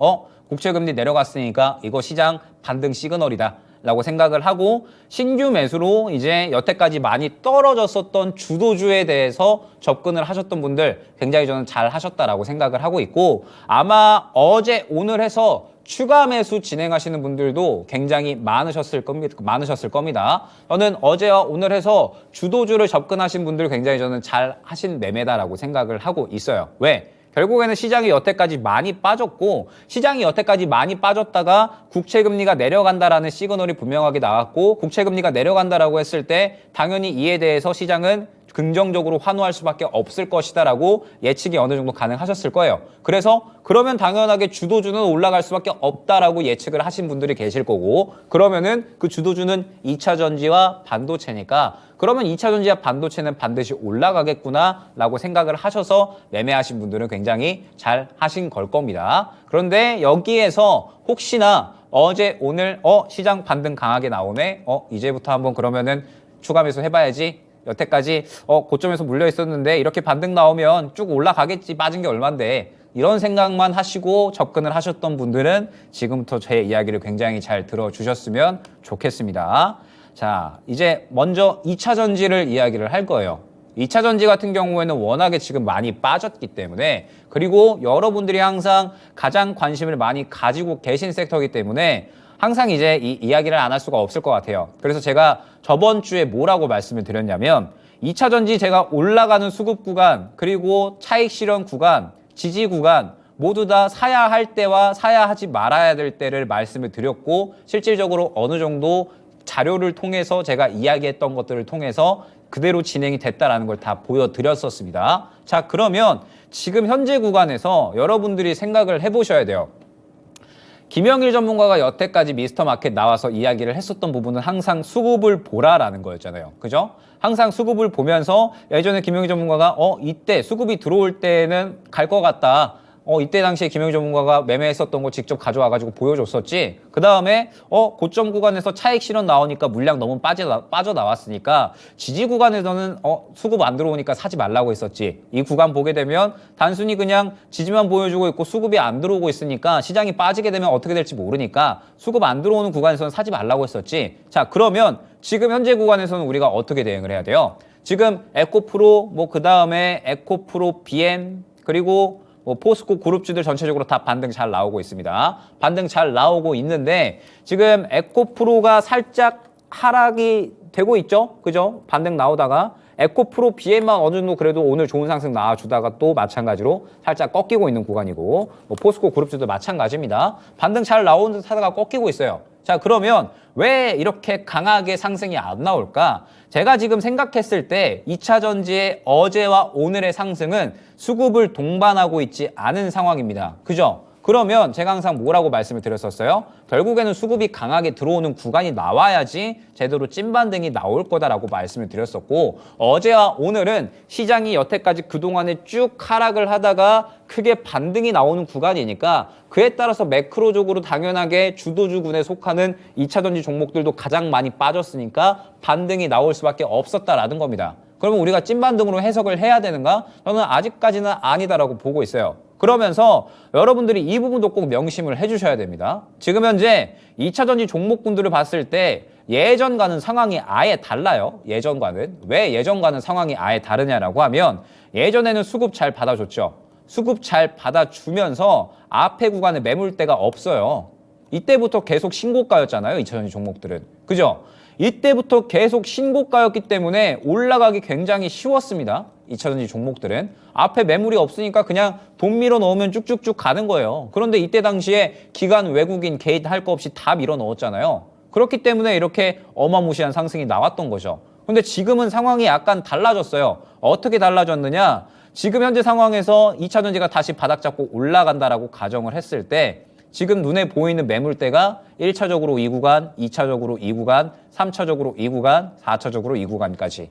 국채금리 내려갔으니까 이거 시장 반등 시그널이다 라고 생각을 하고, 신규 매수로 이제 여태까지 많이 떨어졌었던 주도주에 대해서 접근을 하셨던 분들 굉장히 저는 잘 하셨다라고 생각을 하고 있고, 아마 어제 오늘 해서 추가 매수 진행하시는 분들도 굉장히 많으셨을 겁니다. 저는 어제와 오늘 해서 주도주를 접근하신 분들 굉장히 저는 잘 하신 매매다라고 생각을 하고 있어요. 왜? 결국에는 시장이 여태까지 많이 빠졌고, 시장이 여태까지 많이 빠졌다가 국채금리가 내려간다라는 시그널이 분명하게 나왔고, 국채금리가 내려간다라고 했을 때 당연히 이에 대해서 시장은 긍정적으로 환호할 수밖에 없을 것이다라고 예측이 어느 정도 가능하셨을 거예요. 그래서 그러면 당연하게 주도주는 올라갈 수밖에 없다라고 예측을 하신 분들이 계실 거고, 그러면은 그 주도주는 2차 전지와 반도체니까 그러면 2차 전지와 반도체는 반드시 올라가겠구나라고 생각을 하셔서 매매하신 분들은 굉장히 잘 하신 걸 겁니다. 그런데 여기에서 혹시나 어제 오늘 시장 반등 강하게 나오네, 이제부터 한번 그러면은 추가 매수 해봐야지, 여태까지 고점에서 물려 있었는데 이렇게 반등 나오면 쭉 올라가겠지, 빠진 게 얼만데, 이런 생각만 하시고 접근을 하셨던 분들은 지금부터 제 이야기를 굉장히 잘 들어주셨으면 좋겠습니다. 자, 이제 먼저 2차 전지를 이야기를 할 거예요. 2차 전지 같은 경우에는 워낙에 지금 많이 빠졌기 때문에, 그리고 여러분들이 항상 가장 관심을 많이 가지고 계신 섹터이기 때문에 항상 이제 이 이야기를 안 할 수가 없을 것 같아요. 그래서 제가 저번 주에 뭐라고 말씀을 드렸냐면, 2차 전지 제가 올라가는 수급 구간, 그리고 차익 실현 구간, 지지 구간 모두 다 사야 할 때와 사야 하지 말아야 될 때를 말씀을 드렸고, 실질적으로 어느 정도 자료를 통해서 제가 이야기했던 것들을 통해서 그대로 진행이 됐다라는 걸 다 보여드렸었습니다. 자, 그러면 지금 현재 구간에서 여러분들이 생각을 해보셔야 돼요. 김영일 전문가가 여태까지 미스터마켓 나와서 이야기를 했었던 부분은 항상 수급을 보라라는 거였잖아요. 그죠? 항상 수급을 보면서 예전에 김영일 전문가가 이때 수급이 들어올 때는 갈 것 같다. 이때 당시에 김영일 전문가가 매매했었던 거 직접 가져와가지고 보여줬었지. 그 다음에 고점 구간에서 차익 실현 나오니까 물량 너무 빠져나왔으니까 지지 구간에서는 수급 안 들어오니까 사지 말라고 했었지. 이 구간 보게 되면 단순히 그냥 지지만 보여주고 있고 수급이 안 들어오고 있으니까 시장이 빠지게 되면 어떻게 될지 모르니까 수급 안 들어오는 구간에서는 사지 말라고 했었지. 자, 그러면 지금 현재 구간에서는 우리가 어떻게 대응을 해야 돼요? 지금 에코프로, 그 다음에 에코프로 BM, 그리고 포스코 그룹주들 전체적으로 다 반등 잘 나오고 있습니다. 반등 잘 나오고 있는데 지금 에코프로가 살짝 하락이 되고 있죠? 그죠? 반등 나오다가 에코프로 BM만 어느 정도 그래도 오늘 좋은 상승 나와주다가 또 마찬가지로 살짝 꺾이고 있는 구간이고 포스코 그룹주도 마찬가지입니다. 반등 잘 나오는 듯 하다가 꺾이고 있어요. 자, 그러면 왜 이렇게 강하게 상승이 안 나올까? 제가 지금 생각했을 때 2차 전지의 어제와 오늘의 상승은 수급을 동반하고 있지 않은 상황입니다. 그죠? 그러면 제가 항상 뭐라고 말씀을 드렸었어요? 결국에는 수급이 강하게 들어오는 구간이 나와야지 제대로 찐반등이 나올 거다라고 말씀을 드렸었고 어제와 오늘은 시장이 여태까지 그동안에 쭉 하락을 하다가 크게 반등이 나오는 구간이니까 그에 따라서 매크로적으로 당연하게 주도주군에 속하는 2차전지 종목들도 가장 많이 빠졌으니까 반등이 나올 수밖에 없었다라는 겁니다. 그러면 우리가 찐반등으로 해석을 해야 되는가? 저는 아직까지는 아니다라고 보고 있어요. 그러면서 여러분들이 이 부분도 꼭 명심을 해주셔야 됩니다. 지금 현재 2차전지 종목군들을 봤을 때 예전과는 상황이 아예 달라요. 예전과는. 왜 예전과는 상황이 아예 다르냐라고 하면 예전에는 수급 잘 받아줬죠. 수급 잘 받아주면서 앞에 구간에 매물대가 없어요. 이때부터 계속 신고가였잖아요. 2차전지 종목들은. 그죠? 이때부터 계속 신고가였기 때문에 올라가기 굉장히 쉬웠습니다. 2차전지 종목들은. 앞에 매물이 없으니까 그냥 돈 밀어 넣으면 쭉쭉쭉 가는 거예요. 그런데 이때 당시에 기관, 외국인, 개인 할 거 없이 다 밀어 넣었잖아요. 그렇기 때문에 이렇게 어마무시한 상승이 나왔던 거죠. 근데 지금은 상황이 약간 달라졌어요. 어떻게 달라졌느냐? 지금 현재 상황에서 2차전지가 다시 바닥 잡고 올라간다라고 가정을 했을 때 지금 눈에 보이는 매물대가 1차적으로 이 구간, 2차적으로 이 구간, 3차적으로 이 구간, 4차적으로 이 구간까지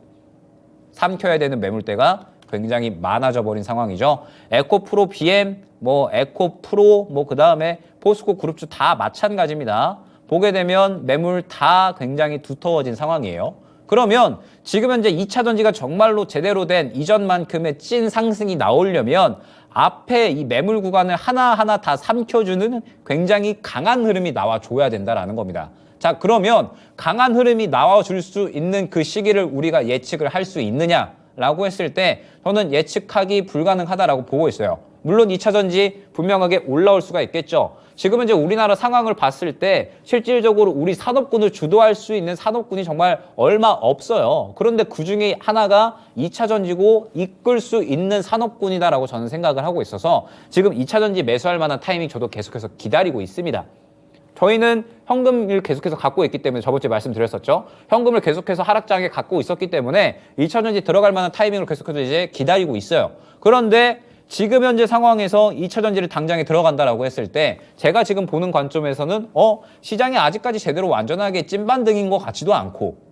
삼켜야 되는 매물대가 굉장히 많아져 버린 상황이죠. 에코프로 BM, 에코프로, 그 다음에 포스코 그룹주 다 마찬가지입니다. 보게 되면 매물 다 굉장히 두터워진 상황이에요. 그러면 지금 현재 2차전지가 정말로 제대로 된 이전만큼의 찐 상승이 나오려면 앞에 이 매물 구간을 하나하나 다 삼켜주는 굉장히 강한 흐름이 나와줘야 된다라는 겁니다. 자, 그러면 강한 흐름이 나와줄 수 있는 그 시기를 우리가 예측을 할 수 있느냐라고 했을 때 저는 예측하기 불가능하다라고 보고 있어요. 물론 2차전지 분명하게 올라올 수가 있겠죠. 지금 이제 우리나라 상황을 봤을 때 실질적으로 우리 산업군을 주도할 수 있는 산업군이 정말 얼마 없어요. 그런데 그중에 하나가 2차전지고 이끌 수 있는 산업군이다라고 저는 생각을 하고 있어서 지금 2차전지 매수할 만한 타이밍 저도 계속해서 기다리고 있습니다. 저희는 현금을 계속해서 갖고 있기 때문에 저번 주에 말씀드렸었죠. 현금을 계속해서 하락장에 갖고 있었기 때문에 2차전지 들어갈 만한 타이밍을 계속해서 이제 기다리고 있어요. 그런데 지금 현재 상황에서 2차전지를 당장에 들어간다라고 했을 때 제가 지금 보는 관점에서는 시장이 아직까지 제대로 완전하게 찐반등인 것 같지도 않고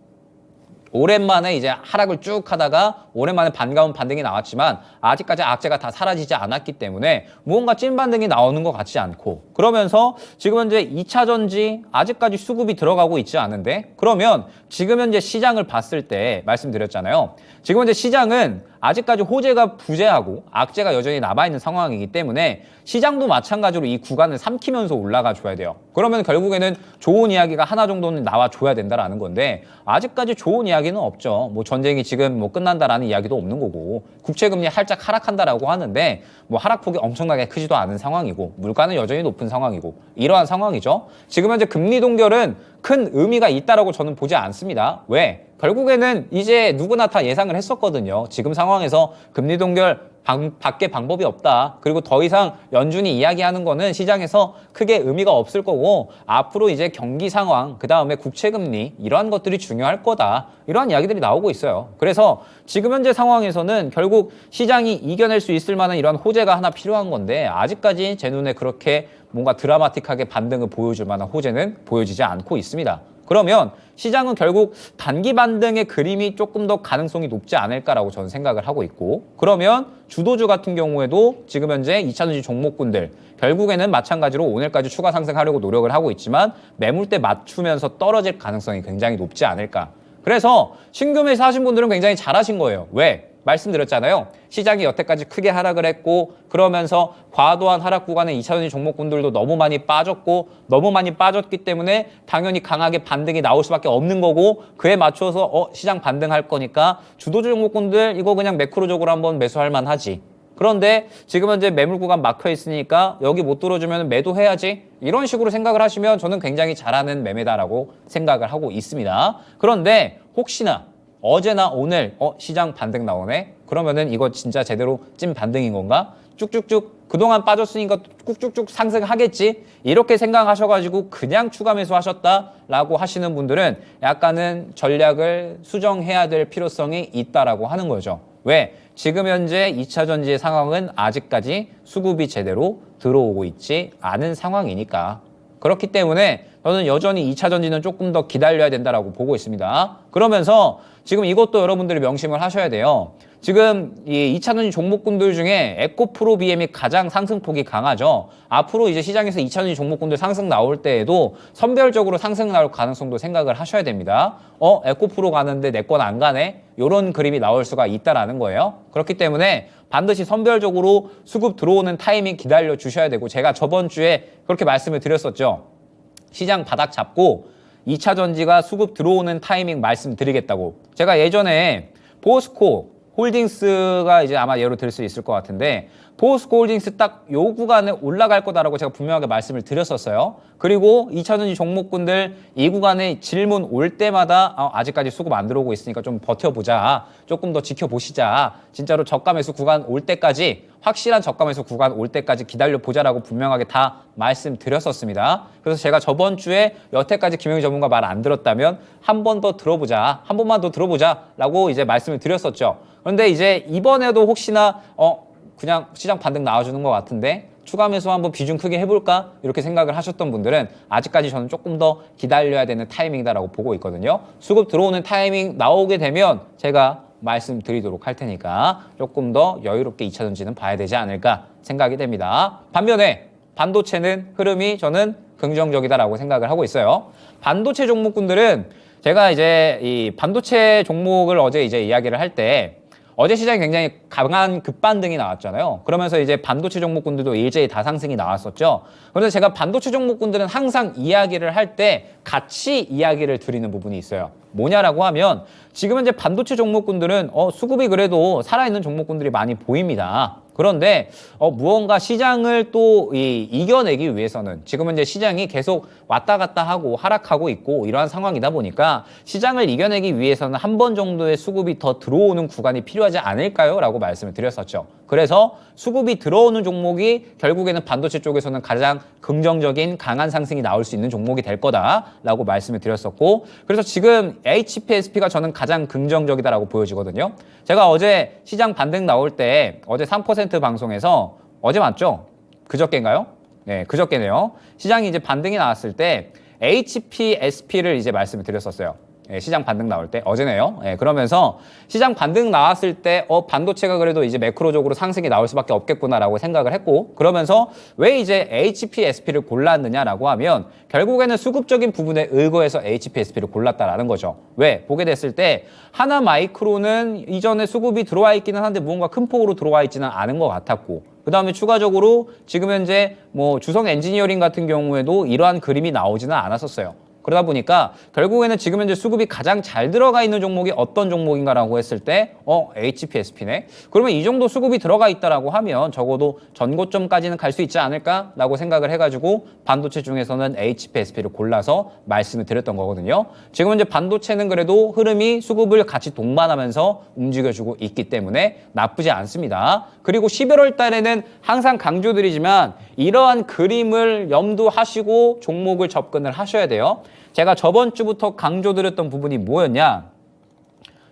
오랜만에 이제 하락을 쭉 하다가 오랜만에 반가운 반등이 나왔지만 아직까지 악재가 다 사라지지 않았기 때문에 무언가 찐반등이 나오는 것 같지 않고 그러면서 지금 현재 2차전지 아직까지 수급이 들어가고 있지 않은데 그러면 지금 현재 시장을 봤을 때 말씀드렸잖아요. 지금 현재 시장은 아직까지 호재가 부재하고 악재가 여전히 남아있는 상황이기 때문에 시장도 마찬가지로 이 구간을 삼키면서 올라가 줘야 돼요. 그러면 결국에는 좋은 이야기가 하나 정도는 나와줘야 된다라는 건데 아직까지 좋은 이야기는 없죠. 전쟁이 지금 끝난다라는 이야기도 없는 거고 국채금리 살짝 하락한다라고 하는데 하락폭이 엄청나게 크지도 않은 상황이고 물가는 여전히 높은 상황이고 이러한 상황이죠. 지금 현재 금리 동결은 큰 의미가 있다라고 저는 보지 않습니다. 왜? 결국에는 이제 누구나 다 예상을 했었거든요. 지금 상황에서 금리 동결 밖에 방법이 없다. 그리고 더 이상 연준이 이야기하는 거는 시장에서 크게 의미가 없을 거고 앞으로 이제 경기 상황, 그 다음에 국채 금리 이러한 것들이 중요할 거다. 이러한 이야기들이 나오고 있어요. 그래서 지금 현재 상황에서는 결국 시장이 이겨낼 수 있을 만한 이러한 호재가 하나 필요한 건데 아직까지 제 눈에 그렇게 뭔가 드라마틱하게 반등을 보여줄 만한 호재는 보여지지 않고 있습니다. 그러면 시장은 결국 단기 반등의 그림이 조금 더 가능성이 높지 않을까라고 저는 생각을 하고 있고 그러면 주도주 같은 경우에도 지금 현재 2차전지 종목군들 결국에는 마찬가지로 오늘까지 추가 상승하려고 노력을 하고 있지만 매물대 맞추면서 떨어질 가능성이 굉장히 높지 않을까. 그래서 신규 매수 하신 분들은 굉장히 잘하신 거예요. 왜? 말씀드렸잖아요. 시장이 여태까지 크게 하락을 했고 그러면서 과도한 하락 구간에 2차전지 종목군들도 너무 많이 빠졌고 너무 많이 빠졌기 때문에 당연히 강하게 반등이 나올 수밖에 없는 거고 그에 맞춰서 시장 반등할 거니까 주도주 종목군들 이거 그냥 매크로적으로 한번 매수할 만하지. 그런데 지금 현재 매물 구간 막혀 있으니까 여기 못 들어주면 매도해야지. 이런 식으로 생각을 하시면 저는 굉장히 잘하는 매매다라고 생각을 하고 있습니다. 그런데 혹시나 어제나 오늘 시장 반등 나오네? 그러면은 이거 진짜 제대로 찐 반등인 건가? 쭉쭉쭉 그동안 빠졌으니까 쭉쭉쭉 상승하겠지? 이렇게 생각하셔가지고 그냥 추가 매수하셨다라고 하시는 분들은 약간은 전략을 수정해야 될 필요성이 있다라고 하는 거죠. 왜? 지금 현재 2차 전지의 상황은 아직까지 수급이 제대로 들어오고 있지 않은 상황이니까. 그렇기 때문에 저는 여전히 2차 전지는 조금 더 기다려야 된다라고 보고 있습니다. 그러면서 지금 이것도 여러분들이 명심을 하셔야 돼요. 지금 이 2차 전지 종목군들 중에 에코프로비엠이 가장 상승폭이 강하죠. 앞으로 이제 시장에서 2차 전지 종목군들 상승 나올 때에도 선별적으로 상승 나올 가능성도 생각을 하셔야 됩니다. 에코프로 가는데 내 건 안 가네? 이런 그림이 나올 수가 있다라는 거예요. 그렇기 때문에 반드시 선별적으로 수급 들어오는 타이밍 기다려 주셔야 되고 제가 저번 주에 그렇게 말씀을 드렸었죠. 시장 바닥 잡고 2차 전지가 수급 들어오는 타이밍 말씀드리겠다고. 제가 예전에 포스코 홀딩스가 이제 아마 예로 들 수 있을 것 같은데 포스코 홀딩스 딱 요 구간에 올라갈 거다라고 제가 분명하게 말씀을 드렸었어요. 그리고 2차전지 종목군들 이 구간에 질문 올 때마다 아직까지 수급 안 들어오고 있으니까 좀 버텨보자. 조금 더 지켜보시자. 진짜로 저가 매수 구간 올 때까지 확실한 저가 매수 구간 올 때까지 기다려보자라고 분명하게 다 말씀드렸었습니다. 그래서 제가 저번 주에 여태까지 김영희 전문가 말 안 들었다면 한 번 더 들어보자. 한 번만 더 들어보자라고 이제 말씀을 드렸었죠. 그런데 이제 이번에도 혹시나 그냥 시장 반등 나와주는 것 같은데 추가 매수 한번 비중 크게 해볼까? 이렇게 생각을 하셨던 분들은 아직까지 저는 조금 더 기다려야 되는 타이밍이다라고 보고 있거든요. 수급 들어오는 타이밍 나오게 되면 제가 말씀드리도록 할 테니까 조금 더 여유롭게 2차 전지는 봐야 되지 않을까 생각이 됩니다. 반면에 반도체는 흐름이 저는 긍정적이다라고 생각을 하고 있어요. 반도체 종목군들은 제가 이제 이 반도체 종목을 어제 이제 이야기를 할 때 어제 시장이 굉장히 강한 급반등이 나왔잖아요. 그러면서 이제 반도체 종목군들도 일제히 다상승이 나왔었죠. 그런데 제가 반도체 종목군들은 항상 이야기를 할 때 같이 이야기를 드리는 부분이 있어요. 뭐냐라고 하면 지금 현재 반도체 종목군들은 수급이 그래도 살아있는 종목군들이 많이 보입니다. 그런데 무언가 시장을 또 이겨내기 위해서는 지금 현재 시장이 계속 왔다 갔다 하고 하락하고 있고 이러한 상황이다 보니까 시장을 이겨내기 위해서는 한 번 정도의 수급이 더 들어오는 구간이 필요하지 않을까요? 라고 말씀을 드렸었죠. 그래서 수급이 들어오는 종목이 결국에는 반도체 쪽에서는 가장 긍정적인 강한 상승이 나올 수 있는 종목이 될 거다라고 말씀을 드렸었고 그래서 지금 HPSP가 저는 가장 긍정적이다라고 보여지거든요. 제가 어제 시장 반등 나올 때 어제 3% 방송에서 어제 맞죠? 그저께인가요? 네, 그저께네요. 시장이 이제 반등이 나왔을 때 HPSP를 이제 말씀을 드렸었어요. 예, 시장 반등 나올 때 어제네요. 예, 그러면서 시장 반등 나왔을 때 반도체가 그래도 이제 매크로적으로 상승이 나올 수밖에 없겠구나라고 생각을 했고 그러면서 왜 이제 HPSP를 골랐느냐라고 하면 결국에는 수급적인 부분에 의거해서 HPSP를 골랐다라는 거죠. 왜? 보게 됐을 때 하나 마이크로는 이전에 수급이 들어와 있기는 한데 무언가 큰 폭으로 들어와 있지는 않은 것 같았고 그 다음에 추가적으로 지금 현재 뭐 주성 엔지니어링 같은 경우에도 이러한 그림이 나오지는 않았었어요. 그러다 보니까 결국에는 지금 현재 수급이 가장 잘 들어가 있는 종목이 어떤 종목인가라고 했을 때 HPSP네. 그러면 이 정도 수급이 들어가 있다라고 하면 적어도 전고점까지는 갈 수 있지 않을까라고 생각을 해가지고 반도체 중에서는 HPSP를 골라서 말씀을 드렸던 거거든요. 지금 현재 반도체는 그래도 흐름이 수급을 같이 동반하면서 움직여주고 있기 때문에 나쁘지 않습니다. 그리고 11월 달에는 항상 강조드리지만 이러한 그림을 염두하시고 종목을 접근을 하셔야 돼요. 제가 저번 주부터 강조드렸던 부분이 뭐였냐?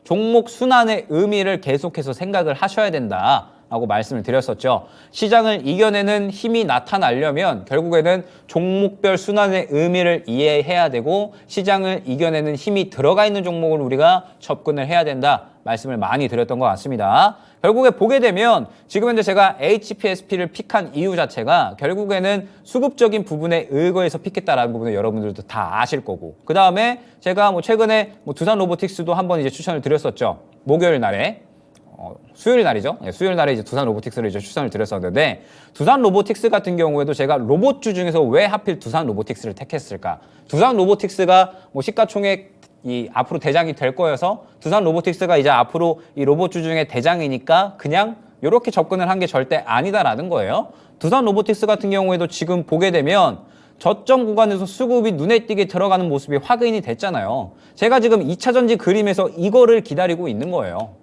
종목 순환의 의미를 계속해서 생각을 하셔야 된다라고 말씀을 드렸었죠. 시장을 이겨내는 힘이 나타나려면 결국에는 종목별 순환의 의미를 이해해야 되고 시장을 이겨내는 힘이 들어가 있는 종목을 우리가 접근을 해야 된다 말씀을 많이 드렸던 것 같습니다. 결국에 보게 되면 지금 현재 제가 HPSP를 픽한 이유 자체가 결국에는 수급적인 부분에 의거해서 픽했다라는 부분을 여러분들도 다 아실 거고, 그 다음에 제가 최근에 두산 로보틱스도 한번 이제 추천을 드렸었죠. 목요일 날에 수요일 날이죠. 수요일 날에 이제 두산 로보틱스를 이제 추천을 드렸었는데, 두산 로보틱스 같은 경우에도 제가 로봇주 중에서 왜 하필 두산 로보틱스를 택했을까? 두산 로보틱스가 시가총액 앞으로 대장이 될 거여서 두산 로보틱스가 이제 앞으로 이 로봇주 중에 대장이니까 그냥 이렇게 접근을 한 게 절대 아니다라는 거예요. 두산 로보틱스 같은 경우에도 지금 보게 되면 저점 구간에서 수급이 눈에 띄게 들어가는 모습이 확인이 됐잖아요. 제가 지금 2차 전지 그림에서 이거를 기다리고 있는 거예요.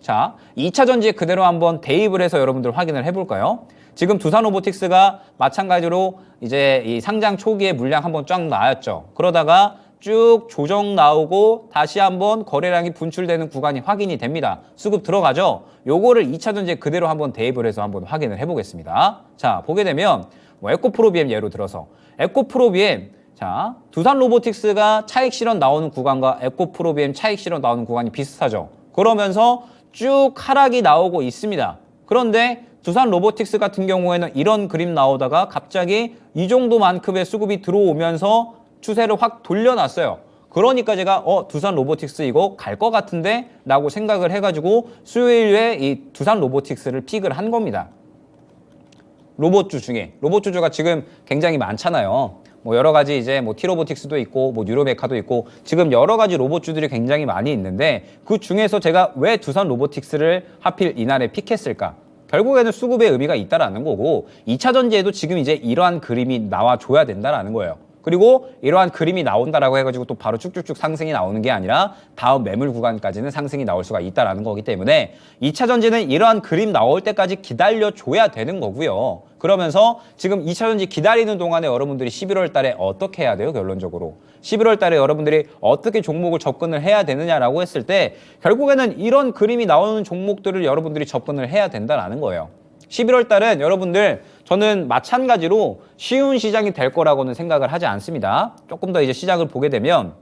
자, 2차 전지에 그대로 한번 대입을 해서 여러분들 확인을 해볼까요? 지금 두산 로보틱스가 마찬가지로 이제 이 상장 초기에 물량 한번 쫙 나왔죠. 그러다가 쭉 조정 나오고 다시 한번 거래량이 분출되는 구간이 확인이 됩니다. 수급 들어가죠? 요거를 2차 전지에 그대로 한번 대입을 해서 한번 확인을 해보겠습니다. 자, 보게 되면 에코프로비엠 예로 들어서 에코프로비엠, 자, 두산 로보틱스가 차익 실현 나오는 구간과 에코프로비엠 차익 실현 나오는 구간이 비슷하죠. 그러면서 쭉 하락이 나오고 있습니다. 그런데 두산 로보틱스 같은 경우에는 이런 그림 나오다가 갑자기 이 정도만큼의 수급이 들어오면서 추세를 확 돌려놨어요. 그러니까 제가 두산 로보틱스 이거 갈 것 같은데 라고 생각을 해가지고 수요일에 이 두산 로보틱스를 픽을 한 겁니다. 로봇주 중가 지금 굉장히 많잖아요. 여러 가지 이제 티로보틱스도 있고 뉴로메카도 있고 지금 여러 가지 로봇주들이 굉장히 많이 있는데 그 중에서 제가 왜 두산 로보틱스를 하필 이날에 픽했을까? 결국에는 수급의 의미가 있다라는 거고 2차 전지에도 지금 이제 이러한 그림이 나와줘야 된다라는 거예요. 그리고 이러한 그림이 나온다라고 해가지고 또 바로 쭉쭉쭉 상승이 나오는 게 아니라 다음 매물 구간까지는 상승이 나올 수가 있다라는 거기 때문에 2차 전지는 이러한 그림 나올 때까지 기다려줘야 되는 거고요. 그러면서 지금 2차 전지 기다리는 동안에 여러분들이 11월 달에 어떻게 해야 돼요? 결론적으로 11월 달에 여러분들이 어떻게 종목을 접근을 해야 되느냐라고 했을 때 결국에는 이런 그림이 나오는 종목들을 여러분들이 접근을 해야 된다라는 거예요. 11월 달은 여러분들 저는 마찬가지로 쉬운 시장이 될 거라고는 생각을 하지 않습니다. 조금 더 이제 시장을 보게 되면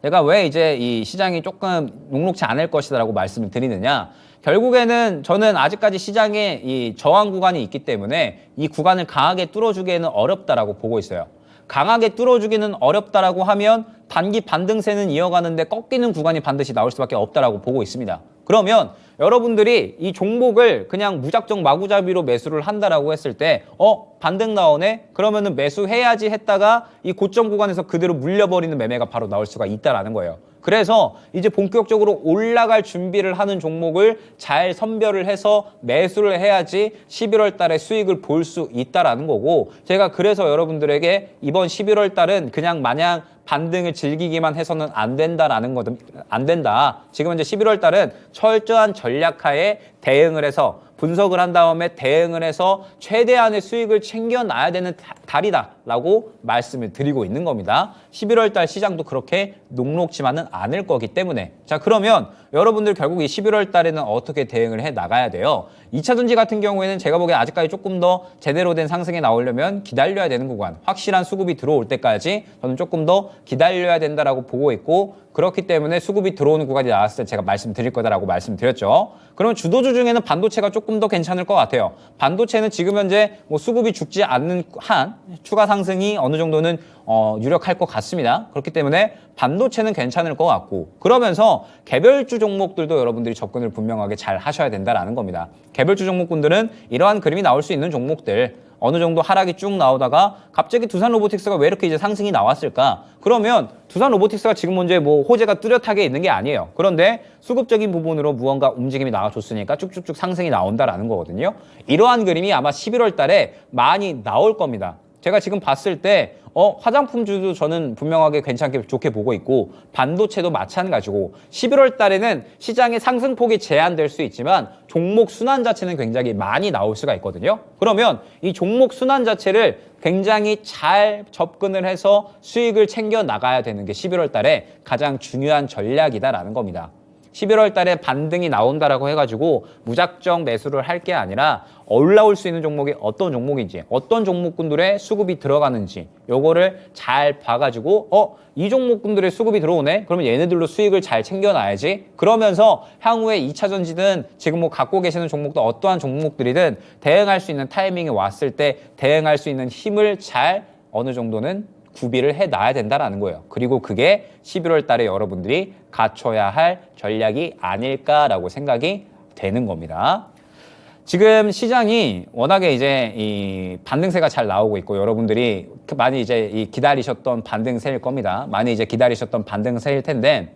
내가 왜 이제 이 시장이 조금 녹록지 않을 것이다라고 말씀을 드리느냐. 결국에는 저는 아직까지 시장에 이 저항 구간이 있기 때문에 이 구간을 강하게 뚫어주기에는 어렵다라고 보고 있어요. 강하게 뚫어주기는 어렵다라고 하면 단기 반등세는 이어가는데 꺾이는 구간이 반드시 나올 수밖에 없다라고 보고 있습니다. 그러면 여러분들이 이 종목을 그냥 무작정 마구잡이로 매수를 한다라고 했을 때 반등 나오네? 그러면은 매수해야지 했다가 이 고점 구간에서 그대로 물려버리는 매매가 바로 나올 수가 있다라는 거예요. 그래서 이제 본격적으로 올라갈 준비를 하는 종목을 잘 선별을 해서 매수를 해야지 11월 달에 수익을 볼 수 있다라는 거고, 제가 그래서 여러분들에게 이번 11월 달은 그냥 마냥 반등을 즐기기만 해서는 안 된다라는 거든, 안 된다. 지금 현재 11월 달은 철저한 전략하에 대응을 해서 분석을 한 다음에 대응을 해서 최대한의 수익을 챙겨놔야 되는 달이다라고 말씀을 드리고 있는 겁니다. 11월 달 시장도 그렇게 녹록지만은 않을 거기 때문에. 자, 그러면 여러분들 결국 이 11월 달에는 어떻게 대응을 해 나가야 돼요? 2차 전지 같은 경우에는 제가 보기엔 아직까지 조금 더 제대로 된 상승이 나오려면 기다려야 되는 구간, 확실한 수급이 들어올 때까지 저는 조금 더 기다려야 된다라고 보고 있고, 그렇기 때문에 수급이 들어오는 구간이 나왔을 때 제가 말씀드릴 거다라고 말씀드렸죠. 그러면 주도주 중에는 반도체가 조금 더 괜찮을 것 같아요. 반도체는 지금 현재 수급이 죽지 않는 한 추가 상승이 어느 정도는 유력할 것 같습니다. 그렇기 때문에 반도체는 괜찮을 것 같고, 그러면서 개별주 종목들도 여러분들이 접근을 분명하게 잘 하셔야 된다라는 겁니다. 개별주 종목군들은 이러한 그림이 나올 수 있는 종목들, 어느 정도 하락이 쭉 나오다가 갑자기 두산 로보틱스가 왜 이렇게 이제 상승이 나왔을까? 그러면 두산 로보틱스가 지금 먼저 뭐 호재가 뚜렷하게 있는 게 아니에요. 그런데 수급적인 부분으로 무언가 움직임이 나와줬으니까 쭉쭉쭉 상승이 나온다라는 거거든요. 이러한 그림이 아마 11월 달에 많이 나올 겁니다. 제가 지금 봤을 때 화장품주도 저는 분명하게 괜찮게 좋게 보고 있고 반도체도 마찬가지고 11월 달에는 시장의 상승폭이 제한될 수 있지만 종목 순환 자체는 굉장히 많이 나올 수가 있거든요. 그러면 이 종목 순환 자체를 굉장히 잘 접근을 해서 수익을 챙겨 나가야 되는 게 11월 달에 가장 중요한 전략이다라는 겁니다. 11월 달에 반등이 나온다라고 해가지고 무작정 매수를 할 게 아니라 올라올 수 있는 종목이 어떤 종목인지, 어떤 종목군들의 수급이 들어가는지 요거를 잘 봐가지고 이 종목군들의 수급이 들어오네? 그러면 얘네들로 수익을 잘 챙겨놔야지. 그러면서 향후에 2차 전지든 지금 뭐 갖고 계시는 종목도 어떠한 종목들이든 대응할 수 있는 타이밍이 왔을 때 대응할 수 있는 힘을 잘 어느 정도는 구비를 해놔야 된다라는 거예요. 그리고 그게 11월 달에 여러분들이 갖춰야 할 전략이 아닐까라고 생각이 되는 겁니다. 지금 시장이 워낙에 이제 이 반등세가 잘 나오고 있고 여러분들이 많이 이제 기다리셨던 반등세일 겁니다. 많이 이제 기다리셨던 반등세일 텐데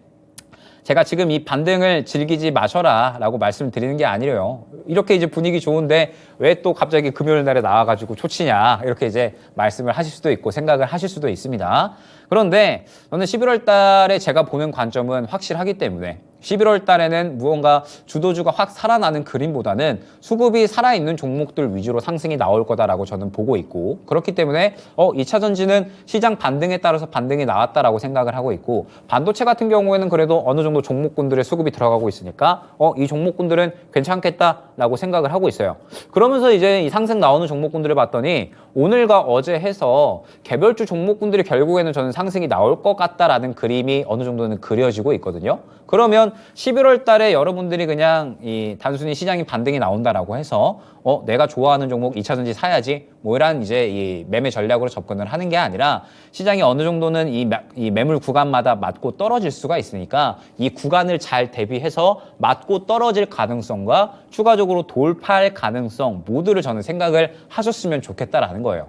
제가 지금 이 반등을 즐기지 마셔라 라고 말씀드리는 게 아니래요. 이렇게 이제 분위기 좋은데 왜 또 갑자기 금요일 날에 나와가지고 초치냐 이렇게 이제 말씀을 하실 수도 있고 생각을 하실 수도 있습니다. 그런데 저는 11월 달에 제가 보는 관점은 확실하기 때문에 11월 달에는 무언가 주도주가 확 살아나는 그림보다는 수급이 살아있는 종목들 위주로 상승이 나올 거다라고 저는 보고 있고 그렇기 때문에 2차 전지는 시장 반등에 따라서 반등이 나왔다라고 생각을 하고 있고 반도체 같은 경우에는 그래도 어느 정도 종목군들의 수급이 들어가고 있으니까 이 종목군들은 괜찮겠다라고 생각을 하고 있어요. 그러면서 이제 이 상승 나오는 종목군들을 봤더니 오늘과 어제 해서 개별주 종목군들이 결국에는 저는 상승이 나올 것 같다라는 그림이 어느 정도는 그려지고 있거든요. 그러면 11월 달에 여러분들이 그냥 단순히 시장이 반등이 나온다라고 해서 내가 좋아하는 종목 2차 전지 사야지 뭐 이런 이제 이 매매 전략으로 접근을 하는 게 아니라 시장이 어느 정도는 이 매물 구간마다 맞고 떨어질 수가 있으니까 이 구간을 잘 대비해서 맞고 떨어질 가능성과 추가적으로 돌파할 가능성 모두를 저는 생각을 하셨으면 좋겠다라는 거예요.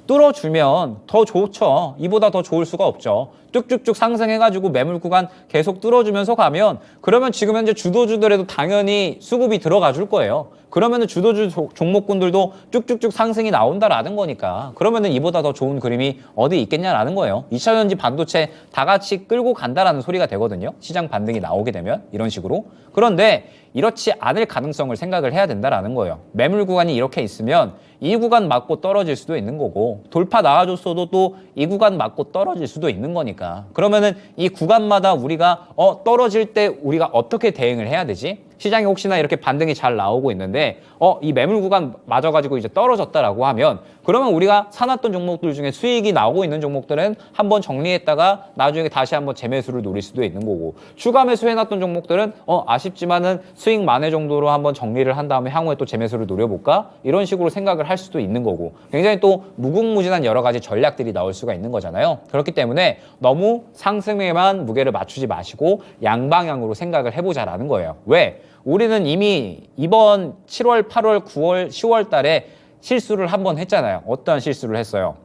뚫어주면 더 좋죠. 이보다 더 좋을 수가 없죠. 쭉쭉쭉 상승해가지고 매물 구간 계속 뚫어주면서 가면 그러면 지금 현재 주도주들에도 당연히 수급이 들어가 줄 거예요. 그러면은 주도주 종목군들도 쭉쭉쭉 상승이 나온다라는 거니까 그러면은 이보다 더 좋은 그림이 어디 있겠냐라는 거예요. 2차 전지 반도체 다 같이 끌고 간다라는 소리가 되거든요. 시장 반등이 나오게 되면 이런 식으로. 그런데 이렇지 않을 가능성을 생각을 해야 된다라는 거예요. 매물 구간이 이렇게 있으면 이 구간 맞고 떨어질 수도 있는 거고 돌파 나와줬어도 또 이 구간 맞고 떨어질 수도 있는 거니까 그러면은 이 구간마다 우리가 떨어질 때 우리가 어떻게 대응을 해야 되지? 시장이 혹시나 이렇게 반등이 잘 나오고 있는데 이 매물 구간 맞아가지고 이제 떨어졌다라고 하면 그러면 우리가 사놨던 종목들 중에 수익이 나오고 있는 종목들은 한번 정리했다가 나중에 다시 한번 재매수를 노릴 수도 있는 거고 추가 매수해놨던 종목들은 아쉽지만은 수익 만회 정도로 한번 정리를 한 다음에 향후에 또 재매수를 노려볼까? 이런 식으로 생각을 할 수도 있는 거고 굉장히 또 무궁무진한 여러 가지 전략들이 나올 수가 있는 거잖아요. 그렇기 때문에 너무 상승에만 무게를 맞추지 마시고 양방향으로 생각을 해보자라는 거예요. 왜? 우리는 이미 이번 7월, 8월, 9월, 10월 달에 실수를 한번 했잖아요. 어떠한 실수를 했어요?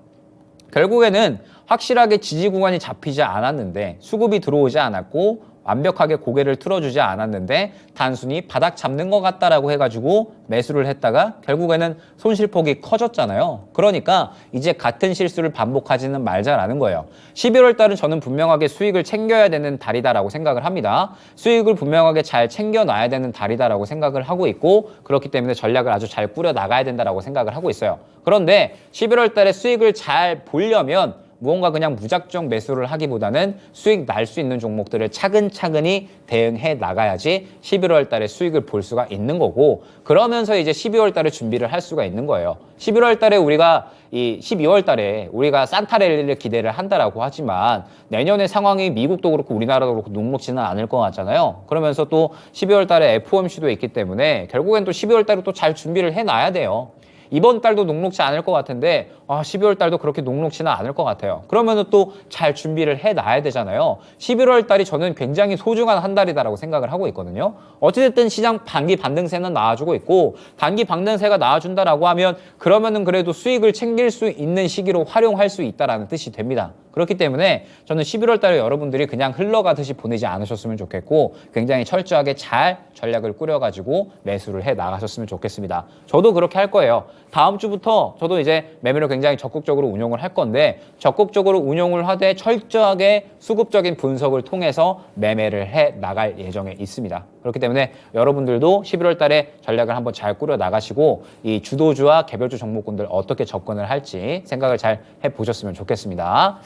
결국에는 확실하게 지지 구간이 잡히지 않았는데 수급이 들어오지 않았고 완벽하게 고개를 틀어주지 않았는데 단순히 바닥 잡는 것 같다라고 해가지고 매수를 했다가 결국에는 손실폭이 커졌잖아요. 그러니까 이제 같은 실수를 반복하지는 말자라는 거예요. 11월 달은 저는 분명하게 수익을 챙겨야 되는 달이다라고 생각을 합니다. 수익을 분명하게 잘 챙겨놔야 되는 달이다라고 생각을 하고 있고 그렇기 때문에 전략을 아주 잘 꾸려 나가야 된다라고 생각을 하고 있어요. 그런데 11월 달에 수익을 잘 보려면 무언가 그냥 무작정 매수를 하기보다는 수익 날 수 있는 종목들을 차근차근히 대응해 나가야지 11월 달에 수익을 볼 수가 있는 거고 그러면서 이제 12월 달에 준비를 할 수가 있는 거예요. 11월 달에 우리가 12월 달에 우리가 산타랠리를 기대를 한다라고 하지만 내년의 상황이 미국도 그렇고 우리나라도 그렇고 녹록지는 않을 것 같잖아요. 그러면서 또 12월 달에 FOMC도 있기 때문에 결국엔 또 12월 달에 또 잘 준비를 해 놔야 돼요. 이번 달도 녹록지 않을 것 같은데 아, 12월 달도 그렇게 녹록지는 않을 것 같아요. 그러면은 또 잘 준비를 해놔야 되잖아요. 11월 달이 저는 굉장히 소중한 한 달이다라고 생각을 하고 있거든요. 어찌됐든 시장 단기 반등세는 나와주고 있고, 단기 반등세가 나와준다라고 하면 그러면은 그래도 수익을 챙길 수 있는 시기로 활용할 수 있다라는 뜻이 됩니다. 그렇기 때문에 저는 11월 달에 여러분들이 그냥 흘러가듯이 보내지 않으셨으면 좋겠고, 굉장히 철저하게 잘 전략을 꾸려가지고 매수를 해 나가셨으면 좋겠습니다. 저도 그렇게 할 거예요. 다음 주부터 저도 이제 매매를 굉장히 적극적으로 운용을 할 건데, 적극적으로 운용을 하되 철저하게 수급적인 분석을 통해서 매매를 해 나갈 예정에 있습니다. 그렇기 때문에 여러분들도 11월 달에 전략을 한번 잘 꾸려 나가시고, 이 주도주와 개별주 종목군들 어떻게 접근을 할지 생각을 잘 해보셨으면 좋겠습니다.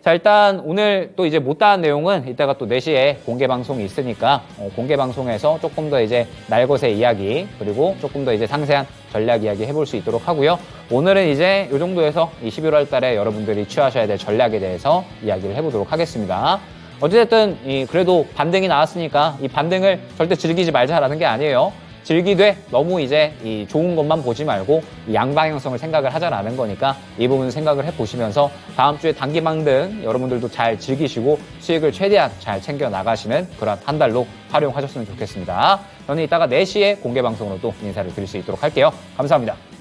자, 일단 오늘 또 이제 못다한 내용은 이따가 또 4시에 공개 방송이 있으니까 공개 방송에서 조금 더 이제 날것의 이야기, 그리고 조금 더 이제 상세한 전략 이야기 해볼 수 있도록 하고요. 오늘은 이제 이 정도에서 이 11월 달에 여러분들이 취하셔야 될 전략에 대해서 이야기를 해보도록 하겠습니다. 어찌됐든 그래도 반등이 나왔으니까 이 반등을 절대 즐기지 말자라는 게 아니에요. 즐기되 너무 이제 이 좋은 것만 보지 말고 이 양방향성을 생각을 하자라는 거니까 이 부분 생각을 해보시면서 다음 주에 단기 반등 여러분들도 잘 즐기시고 수익을 최대한 잘 챙겨 나가시는 그런 한 달로 활용하셨으면 좋겠습니다. 저는 이따가 4시에 공개 방송으로 또 인사를 드릴 수 있도록 할게요. 감사합니다.